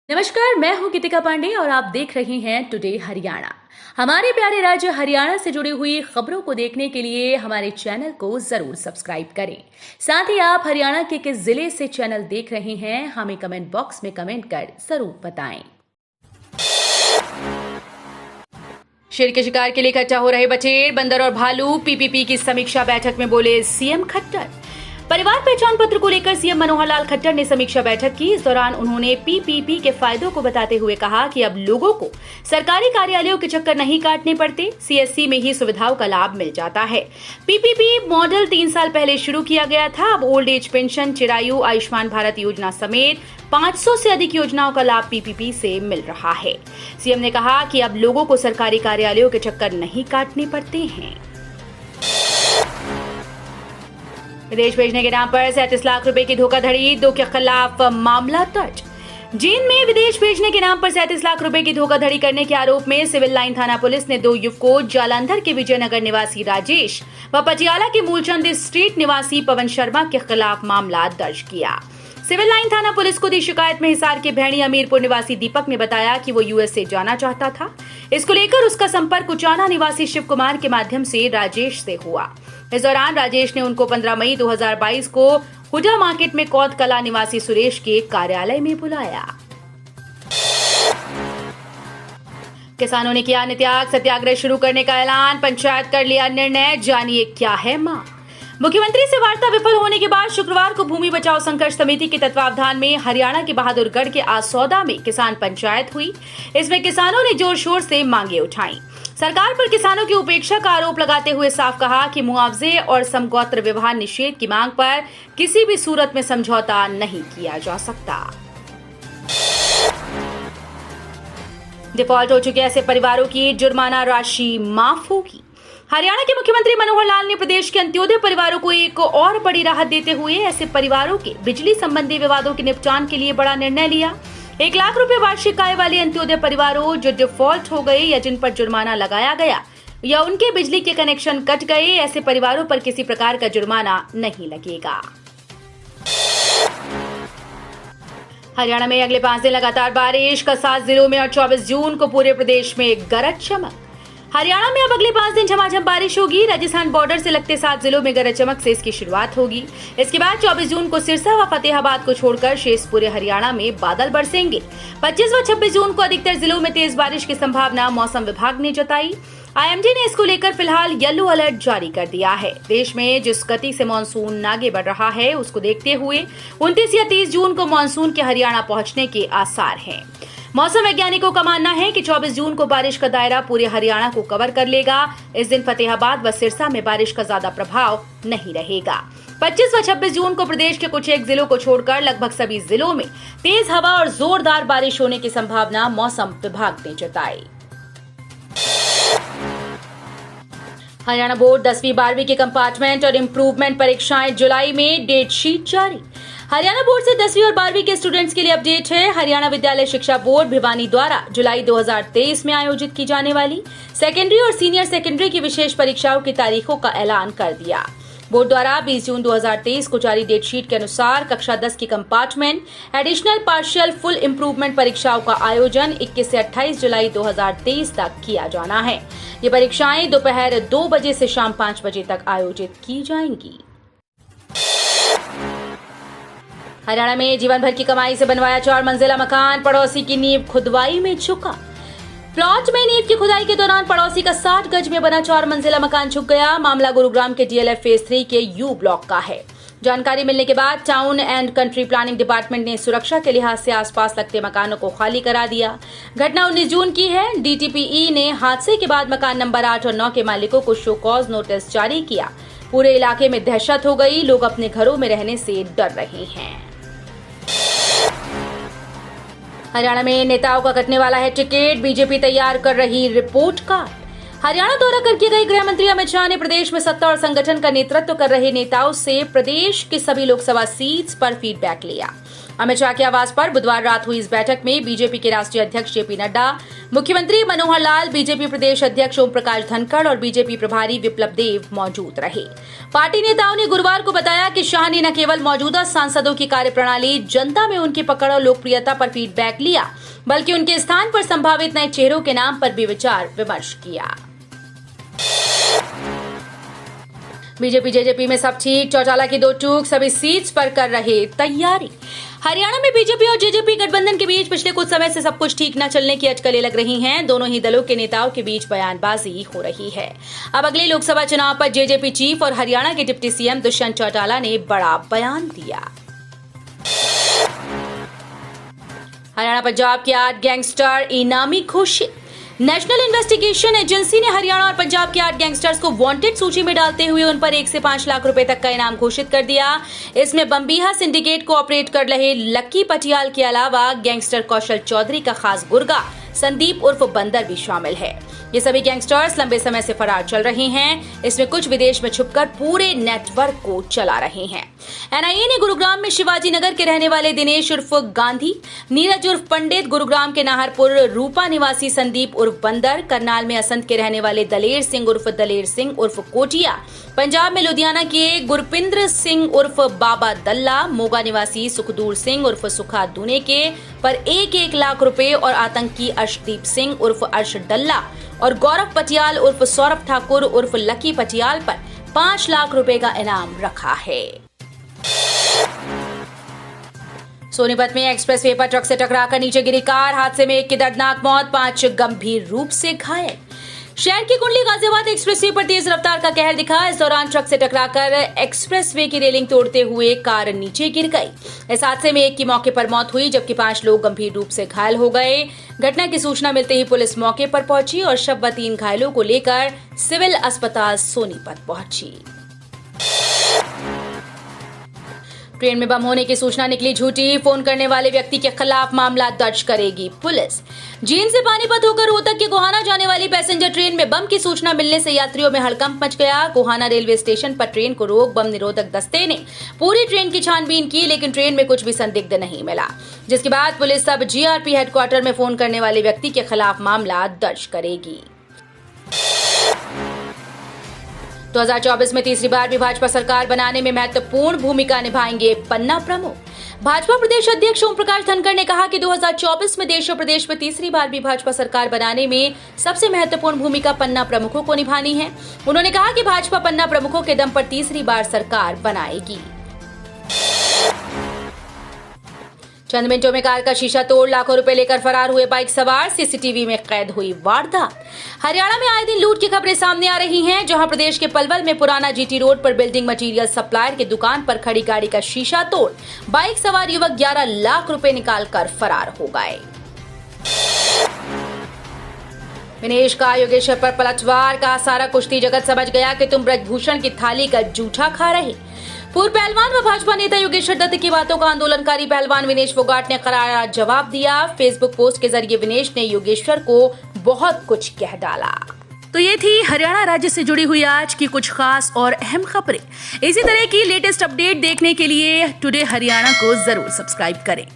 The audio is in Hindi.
नमस्कार, मैं हूं गीतिका पांडे और आप देख रहे हैं टुडे हरियाणा। हमारे प्यारे राज्य हरियाणा से जुड़ी हुई खबरों को देखने के लिए हमारे चैनल को जरूर सब्सक्राइब करें। साथ ही आप हरियाणा के किस जिले से चैनल देख रहे हैं हमें कमेंट बॉक्स में कमेंट कर जरूर बताएं। शेर के शिकार के लिए इकट्ठा हो रहे बटेर, बंदर और भालू। पीपीपी की समीक्षा बैठक में बोले सीएम खट्टर। परिवार पहचान पत्र को लेकर सीएम मनोहर लाल खट्टर ने समीक्षा बैठक की। इस दौरान उन्होंने पीपीपी के फायदों को बताते हुए कहा कि अब लोगों को सरकारी कार्यालयों के चक्कर नहीं काटने पड़ते, सीएससी में ही सुविधाओं का लाभ मिल जाता है। पीपीपी मॉडल 3 साल पहले शुरू किया गया था। अब old age pension, Chirayu, Ayushman Bharat योजना समेत 500 से अधिक योजनाओं का लाभ पीपीपी से मिल रहा है। सीएम ने कहा कि अब लोगों को सरकारी कार्यालयों के चक्कर नहीं काटने पड़ते हैं। विदेश भेजने के नाम पर 37 लाख रुपए की धोखाधड़ी, 2 के खिलाफ मामला दर्ज। जींद में विदेश भेजने के नाम पर 37 लाख रुपए की धोखाधड़ी करने के आरोप में सिविल लाइन थाना पुलिस ने 2 युवकों जालंधर के विजयनगर निवासी राजेश व पटियाला के मूलचंद स्ट्रीट निवासी पवन शर्मा के खिलाफ मामला दर्ज किया। सिविल लाइन थाना पुलिस को दी शिकायत में हिसार के भैणी हमीरपुर निवासी दीपक ने बताया कि वो यूएस से जाना चाहता था। इसको लेकर उसका संपर्क उचाना निवासी शिव कुमार के माध्यम से राजेश से हुआ। इस दौरान राजेश ने उनको 15 मई 2022 को हुडा मार्केट में कौद कला निवासी सुरेश के कार्यालय में बुलाया। किसानों ने किया नित्याग सत्याग्रह शुरू करने का ऐलान, पंचायत कर लिया निर्णय, जानिए क्या है मां। मुख्यमंत्री से वार्ता विफल होने के बाद शुक्रवार को भूमि बचाओ संघर्ष समिति के तत्वावधान में हरियाणा के बहादुरगढ़ के आसौदा में किसान पंचायत हुई। इसमें किसानों ने जोर शोर से मांगे उठाई। सरकार पर किसानों की उपेक्षा का आरोप लगाते हुए साफ कहा कि मुआवजे और समगोत्र विवाह निषेध की मांग पर किसी भी सूरत में समझौता नहीं किया जा सकता। डिफॉल्ट हो चुके ऐसे परिवारों की जुर्माना राशि माफ होगी। हरियाणा के मुख्यमंत्री मनोहर लाल ने प्रदेश के अंत्योदय परिवारों को एक और बड़ी राहत देते हुए ऐसे परिवारों के बिजली संबंधी विवादों के निपटान के लिए बड़ा निर्णय लिया। 1 लाख रुपए वार्षिक आय वाले अंत्योदय परिवारों जो डिफॉल्ट हो गए या जिन पर जुर्माना लगाया गया या उनके बिजली के कनेक्शन कट गए, ऐसे परिवारों पर किसी प्रकार का जुर्माना नहीं लगेगा। हरियाणा में अगले 5 दिन लगातार बारिश का 7 जिलों में और 24 जून को पूरे प्रदेश में गरज चमक। हरियाणा में अब अगले 5 दिन झमाझम बारिश होगी। राजस्थान बॉर्डर से लगते 7 जिलों में गरज चमक से इसकी शुरुआत होगी। इसके बाद 24 जून को सिरसा व फतेहाबाद को छोड़कर शेष पूरे हरियाणा में बादल बरसेंगे। 25 व 26 जून को अधिकतर जिलों में तेज बारिश की संभावना मौसम विभाग ने जताई। आईएमडी ने इसको लेकर फिलहाल येलो अलर्ट जारी कर दिया है। देश में जिस गति से मानसून आगे बढ़ रहा है उसको देखते हुए 29 या 30 जून को मानसून के हरियाणा पहुंचने के आसार हैं। मौसम वैज्ञानिकों का मानना है कि 24 जून को बारिश का दायरा पूरे हरियाणा को कवर कर लेगा। इस दिन फतेहाबाद व सिरसा में बारिश का ज्यादा प्रभाव नहीं रहेगा। 25 व 26 जून को प्रदेश के कुछ एक जिलों को छोड़कर लगभग सभी जिलों में तेज हवा और जोरदार बारिश होने की संभावना मौसम विभाग ने जताई। हरियाणा बोर्ड 10वीं 12वीं के कंपार्टमेंट और इम्प्रूवमेंट परीक्षाएं जुलाई में, डेट शीट जारी। हरियाणा बोर्ड से 10वीं और 12वीं के स्टूडेंट्स के लिए अपडेट है। हरियाणा विद्यालय शिक्षा बोर्ड भिवानी द्वारा जुलाई 2023 में आयोजित की जाने वाली सेकेंडरी और सीनियर सेकेंडरी की विशेष परीक्षाओं की तारीखों का ऐलान कर दिया। बोर्ड द्वारा 20 जून 2023 को जारी डेट शीट के अनुसार कक्षा 10 की compartment, additional, partial, full improvement परीक्षाओं का आयोजन 21 से 28 जुलाई 2023 तक किया जाना है। ये परीक्षाएं दोपहर 2 बजे से शाम 5 बजे तक आयोजित की जाएंगी। हरियाणा में जीवन भर की कमाई से बनवाया 4 मंजिला मकान, पड़ोसी की नींव खुदवाई में झुका। प्लॉट में नींव की खुदाई के दौरान पड़ोसी का 60 गज में बना 4 मंजिला मकान झुक गया। मामला गुरुग्राम के डीएलएफ फेज 3 के यू ब्लॉक का है। जानकारी मिलने के बाद town and country planning department ने सुरक्षा के लिहाज से आसपास लगते मकानों को खाली करा दिया। घटना 19 जून की है। डीटीपीई ने हादसे के बाद मकान नंबर 8 और 9 के मालिकों को शो कॉज नोटिस जारी किया। पूरे इलाके में दहशत हो गई। लोग अपने घरों में रहने से डर रहे हैं। हरियाणा में नेताओं का कटने वाला है टिकट, बीजेपी तैयार कर रही रिपोर्ट कार्ड। हरियाणा दौरा करके गए गृह मंत्री अमित शाह ने प्रदेश में सत्ता और संगठन का नेतृत्व कर रहे नेताओं से प्रदेश की सभी लोकसभा सीट्स पर फीडबैक लिया। अमित शाह के आवास पर बुधवार रात हुई इस बैठक में बीजेपी के राष्ट्रीय अध्यक्ष जेपी नड्डा, मुख्यमंत्री मनोहर लाल, बीजेपी प्रदेश अध्यक्ष ओम प्रकाश धनखड़ और बीजेपी प्रभारी विप्लव देव मौजूद रहे। पार्टी नेताओं ने गुरुवार को बताया कि शाह ने न केवल मौजूदा सांसदों की कार्यप्रणाली, जनता में उनकी पकड़ और लोकप्रियता पर फीडबैक लिया, बल्कि उनके स्थान पर संभावित नए चेहरों के नाम पर भी विचार विमर्श किया। बीजेपी जेजेपी में सब ठीक, चौटाला की दो टूक, सभी सीट्स पर कर रहे तैयारी। हरियाणा में बीजेपी और जेजेपी गठबंधन के बीच पिछले कुछ समय से सब कुछ ठीक न चलने की अटकलें लग रही हैं। दोनों ही दलों के नेताओं के बीच बयानबाजी हो रही है। अब अगले लोकसभा चुनाव पर जेजेपी चीफ और हरियाणा के डिप्टी सीएम दुष्यंत चौटाला ने बड़ा बयान दिया। हरियाणा पंजाब के 8 गैंगस्टर इनामी घोषित। नेशनल इन्वेस्टिगेशन एजेंसी ने हरियाणा और पंजाब के 8 गैंगस्टर्स को वांटेड सूची में डालते हुए उन पर 1 से 5 लाख रुपए तक का इनाम घोषित कर दिया। इसमें बम्बीहा सिंडिकेट को ऑपरेट कर रहे लक्की पटियाल के अलावा गैंगस्टर कौशल चौधरी का खास गुर्गा संदीप उर्फ बंदर भी शामिल है। ये सभी गैंगस्टर्स लंबे समय से फरार चल रहे हैं। इसमें कुछ विदेश में छुपकर पूरे नेटवर्क को चला रहे हैं। एनआईए ने गुरुग्राम में शिवाजी नगर के रहने वाले दिनेश उर्फ गांधी, नीरज उर्फ पंडित, गुरुग्राम के नाहरपुर रूपा निवासी संदीप उर्फ बंदर, करनाल में असंत के रहने वाले दलेर सिंह उर्फ कोटिया, पंजाब में लुधियाना के गुरपिंद्र सिंह उर्फ बाबा दल्ला, मोगा निवासी सुखदूर सिंह उर्फ सुखा दूने के पर 1-1 लाख रुपए और आतंकी अर्शदीप सिंह उर्फ अर्श डल्ला और गौरव पटियाल उर्फ सौरभ ठाकुर उर्फ लकी पटियाल पर 5 लाख रुपए का इनाम रखा है। सोनीपत में एक्सप्रेसवे पर ट्रक से टकराकर नीचे गिरी कार, हादसे में 1 की दर्दनाक मौत, 5 गंभीर रूप से घायल। शहर की कुंडली गाजियाबाद एक्सप्रेसवे पर तेज रफ्तार का कहर दिखा। इस दौरान ट्रक से टकराकर एक्सप्रेसवे की रेलिंग तोड़ते हुए कार नीचे गिर गई। इस हादसे में 1 की मौके पर मौत हुई, जबकि 5 लोग गंभीर रूप से घायल हो गए। घटना की सूचना मिलते ही पुलिस मौके पर पहुंची और शव व 3 घायलों को लेकर सिविल अस्पताल सोनीपत पहुंची। ट्रेन में बम होने की सूचना निकली झूठी, फोन करने वाले व्यक्ति के खिलाफ मामला दर्ज करेगी पुलिस। जींद से पानीपत होकर रोहतक के गोहाना जाने वाली पैसेंजर ट्रेन में बम की सूचना मिलने से यात्रियों में हड़कंप मच गया। गोहाना रेलवे स्टेशन पर ट्रेन को रोक बम निरोधक दस्ते ने पूरी ट्रेन की छानबीन की, लेकिन ट्रेन में कुछ भी संदिग्ध नहीं मिला, जिसके बाद पुलिस अब जीआरपी हेडक्वार्टर में फोन करने वाले व्यक्ति के खिलाफ मामला दर्ज करेगी। 2024 में तीसरी बार भी भाजपा सरकार बनाने में महत्वपूर्ण भूमिका निभाएंगे पन्ना प्रमुख। भाजपा प्रदेश अध्यक्ष ओम प्रकाश धनखड़ ने कहा कि 2024 में देश और प्रदेश में तीसरी बार भी भाजपा सरकार बनाने में सबसे महत्वपूर्ण भूमिका पन्ना प्रमुखों को निभानी है। उन्होंने कहा कि भाजपा पन्ना प्रमुखों के दम पर तीसरी बार सरकार बनाएगी। चंद मिनटों में कार का शीशा तोड़ लाखों रुपए लेकर फरार हुए बाइक सवार, सीसीटीवी में कैद हुई वारदात। हरियाणा में आए दिन लूट की खबरें सामने आ रही हैं, जहां प्रदेश के पलवल में पुराना जीटी रोड पर बिल्डिंग मटेरियल सप्लायर की दुकान पर खड़ी गाड़ी का शीशा तोड़ बाइक सवार युवक 11 लाख रुपए निकालकर फरार हो गए। विनेश का योगेश्वर पर पलटवार, का सारा कुश्ती जगत समझ गया कि तुम ब्रजभूषण की थाली का जूठा खा रहे। पूर्व पहलवान व भाजपा नेता योगेश्वर दत्त की बातों का आंदोलनकारी पहलवान विनेश फोगाट ने करारा जवाब दिया। फेसबुक पोस्ट के जरिए विनेश ने योगेश्वर को बहुत कुछ कह डाला। तो ये थी हरियाणा राज्य से जुड़ी हुई आज की कुछ खास और अहम खबरें। इसी तरह की लेटेस्ट अपडेट देखने के लिए टुडे हरियाणा को जरूर सब्सक्राइब करें।